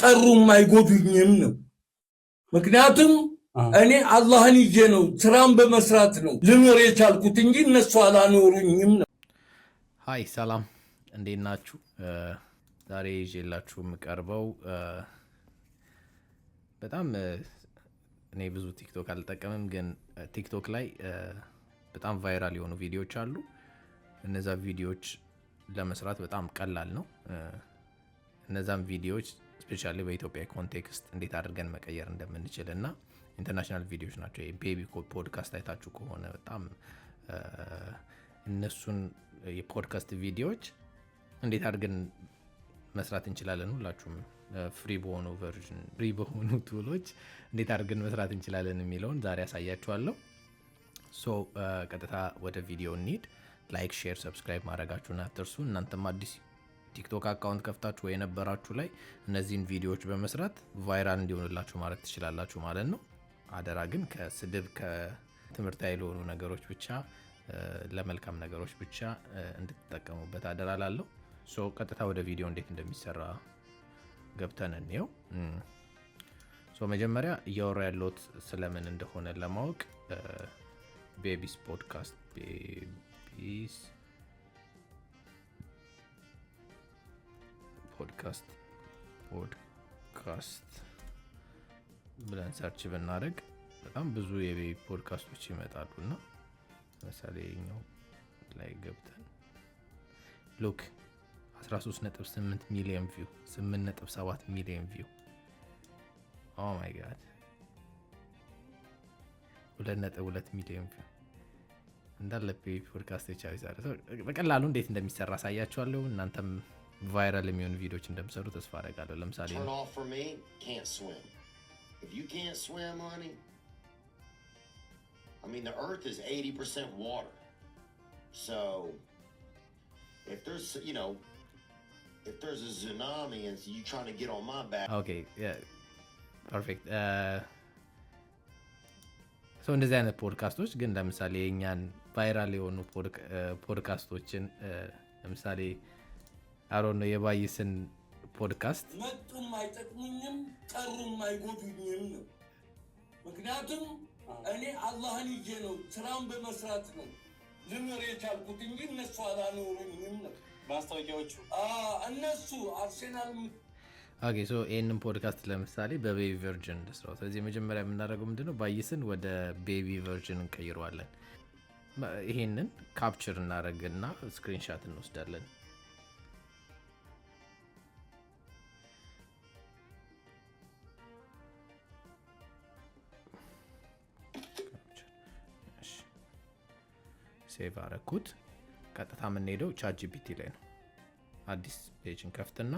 ቀሩም አይጎዱኝም ነው። ምክንያቱም እኔ አላህን ይዤ ነው ስራን በመስራት ነው ልኖር የቻልኩት እንጂ እነሱ አላኖሩኝም ነው። ሃይ ሰላም፣ እንዴት ናችሁ? ዛሬ ይዤላችሁ የምቀርበው በጣም እኔ ብዙ ቲክቶክ አልጠቀምም፣ ግን ቲክቶክ ላይ በጣም ቫይራል የሆኑ ቪዲዮዎች አሉ። እነዛ ቪዲዮዎች ለመስራት በጣም ቀላል ነው። እነዛም ቪዲዮዎች ስፔሻሊ በኢትዮጵያ ኮንቴክስት እንዴት አድርገን መቀየር እንደምንችል እና ኢንተርናሽናል ቪዲዮዎች ናቸው። ቤቢ ፖድካስት አይታችሁ ከሆነ በጣም እነሱን የፖድካስት ቪዲዮዎች እንዴት አድርገን መስራት እንችላለን፣ ሁላችሁም ፍሪ በሆኑ ቱሎች እንዴት አድርገን መስራት እንችላለን የሚለውን ዛሬ ያሳያችኋለሁ። ሶ ቀጥታ ወደ ቪዲዮ እንሂድ። ላይክ፣ ሼር፣ ሰብስክራይብ ማድረጋችሁን አትርሱ። እናንተም አዲስ ቲክቶክ አካውንት ከፍታችሁ የነበራችሁ ላይ እነዚህን ቪዲዮዎች በመስራት ቫይራል እንዲሆንላችሁ ማድረግ ትችላላችሁ ማለት ነው። አደራ ግን ከስድብ ከትምህርታዊ ለሆኑ ነገሮች ብቻ ለመልካም ነገሮች ብቻ እንድትጠቀሙበት አደራ ላለሁ። ሶ ቀጥታ ወደ ቪዲዮ እንዴት እንደሚሰራ ገብተን እንየው። ሶ መጀመሪያ እያወራ ያለሁት ስለምን እንደሆነ ለማወቅ ቤቢስ ፖድካስት ብለን ሰርች ብናደርግ በጣም ብዙ የቤቢ ፖድካስቶች ይመጣሉና ለምሳሌ እኛው ላይ ገብተን ሉክ 13.8 ሚሊዮን ቪው 8.7 ሚሊዮን ቪው ኦ ማይ ጋድ 2.2 ሚሊዮን ቪው እንዳለ ቤቢ ፖድካስቶች አይዛለ። በቀላሉ እንዴት እንደሚሰራ አሳያችኋለሁ። እናንተም ቫይራል የሚሆኑ ቪዲዮዎች እንደምሰሩ ተስፋ አደርጋለሁ። ለምሳሌ If you can't swim, honey, I mean, the earth is 80% water. So if there's, you know, if there's a tsunami and you trying to get on my back. Okay, yeah. Perfect. So እንደዚህ አይነት ፖድካስቶች ግን ለምሳሌ የኛን ቫይራል የሆኑ ፖድካስቶችን ለምሳሌ አሮን የባይስን ፖድካስት መጡም አይጠቅሙኝም ቀሩም አይጎዱኝም ነው። ምክንያቱም እኔ አላህን ይዤ ነው ስራን በመስራት ነው ልኖር የቻልኩት እንጂ እነሱ አላኖሩኝም ነው። ማስታወቂያዎቹ እነሱ አርሴናል ኦኬ። ሶ ይሄንን ፖድካስት ለምሳሌ በቤቢ ቨርዥን እንደስራው። ስለዚህ መጀመሪያ የምናደርገው ምንድነው ባይስን ወደ ቤቢ ቨርዥን እንቀይረዋለን። ይሄንን ካፕቸር እናደርግና ስክሪንሻት እንወስዳለን። ሴቭ አረኩት። ቀጥታ የምንሄደው ቻት ጂፒቲ ላይ ነው። አዲስ ፔጅን ከፍትና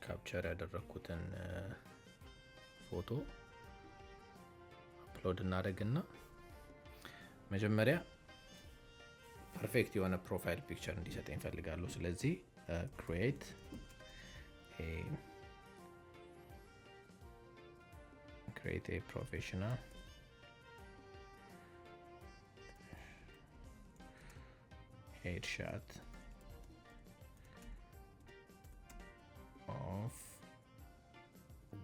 ካፕቸር ያደረኩትን ፎቶ አፕሎድ እናደርግና መጀመሪያ ፐርፌክት የሆነ ፕሮፋይል ፒክቸር እንዲሰጠኝ ፈልጋለሁ። ስለዚህ create a professional headshot of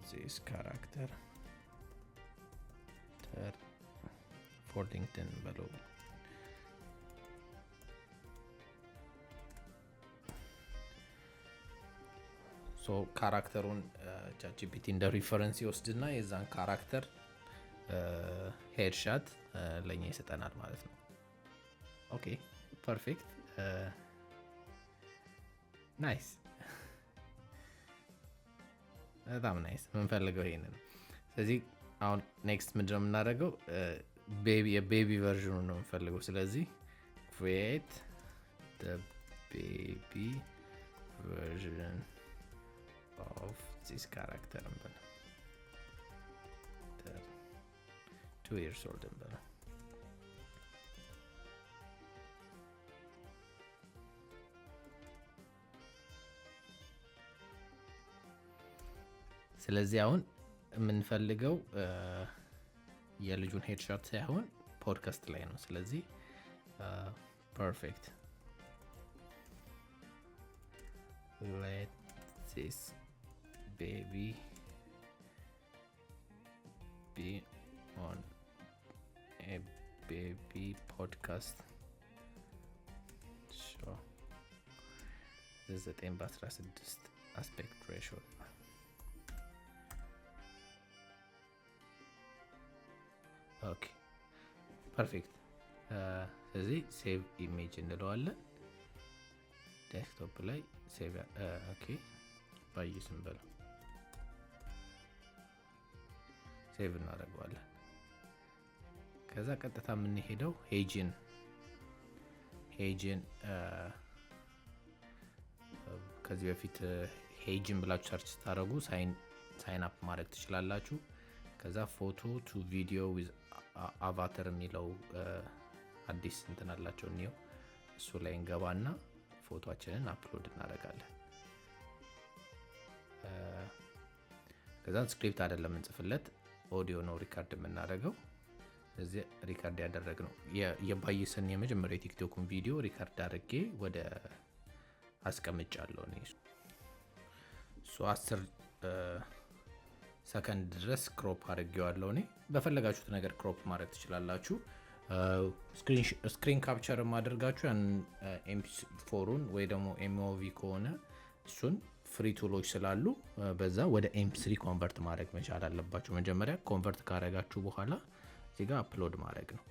this character for LinkedIn below. ሶ ካራክተሩን ቻትጂፒቲ እንደ ሪፈረንስ ይወስድና የዛን ካራክተር ሄድሻት ለኛ ይሰጠናል ማለት ነው። ኦኬ ፐርፌክት ናይስ፣ በጣም ናይስ። የምንፈልገው ይሄንን ነው። ስለዚህ አሁን ኔክስት ምንድነው የምናደርገው? የቤቢ ቨርዥኑ ነው የምንፈልገው። ስለዚህ create the baby version of this character እንበል 2 years old እንበል። ስለዚህ አሁን የምንፈልገው የልጁን ሄድሾት ሳይሆን ፖድካስት ላይ ነው። ስለዚህ ፐርፌክት let this baby be on a baby podcast show. This is the 10:16 aspect ratio. Okay, perfect. ስለዚህ ሴቭ ኢሜጅ እንለዋለን። ዴስክቶፕ ላይ ሴቭ ኦኬ ባይስም በለው ሴቭ እናደርገዋለን። ከዛ ቀጥታ የምንሄደው ሄጅን ከዚህ በፊት ሄጅን ብላችሁ ሰርች ስታደርጉ ሳይን አፕ ማድረግ ትችላላችሁ። ከዛ ፎቶ ቱ ቪዲዮ ዊዝ አቫተር የሚለው አዲስ እንትን አላቸው ነው። እሱ ላይ እንገባና ፎቶአችንን አፕሎድ እናደርጋለን። ከዛ ስክሪፕት አይደለም እንጽፍለት ኦዲዮ ነው ሪካርድ የምናደርገው። እዚህ ሪካርድ ያደረግነው የባይስን የመጀመሪያው ቲክቶክን ቪዲዮ ሪካርድ አድርጌ ወደ አስቀምጫለሁ ነው። እሱ 10 ሰከንድ ድረስ ክሮፕ አድርጌዋለሁ። እኔ በፈለጋችሁት ነገር ክሮፕ ማድረግ ትችላላችሁ። ስክሪን ካፕቸር ማድረጋችሁ ያን ኤምፒ4ን ወይ ደግሞ ኤምኦቪ ከሆነ እሱን ፍሪ ቱሎች ስላሉ በዛ ወደ ኤምፒ3 ኮንቨርት ማድረግ መቻል አለባችሁ። መጀመሪያ ኮንቨርት ካደረጋችሁ በኋላ እዚህ ጋር አፕሎድ ማድረግ ነው።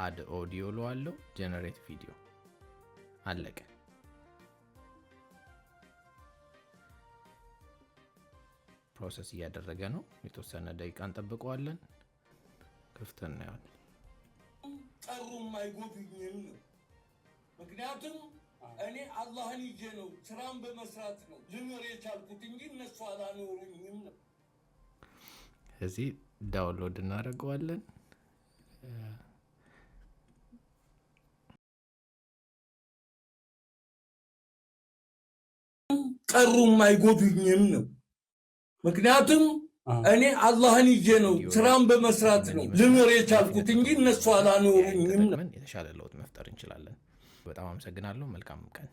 አድ ኦዲዮ ለዋለው ጀነሬት ቪዲዮ አለቀ። ፕሮሰስ እያደረገ ነው። የተወሰነ ደቂቃ እንጠብቀዋለን። ክፍተን ነው ያለው። ቀሩም አይጎዱኝም ነው። ምክንያቱም እኔ አላህን ይዤ ነው ስራን በመስራት ነው ልኖር የቻልኩት እንጂ እነሱ አላኖሩኝም ነው። እዚህ ዳውንሎድ እናደርገዋለን። ቀሩም አይጎዱኝም ነው። ምክንያቱም እኔ አላህን ይዤ ነው ስራን በመስራት ነው ልኖር የቻልኩት እንጂ እነሱ አላኖሩኝም ነው። የተሻለ ለውጥ መፍጠር እንችላለን። በጣም አመሰግናለሁ። መልካም ቀን።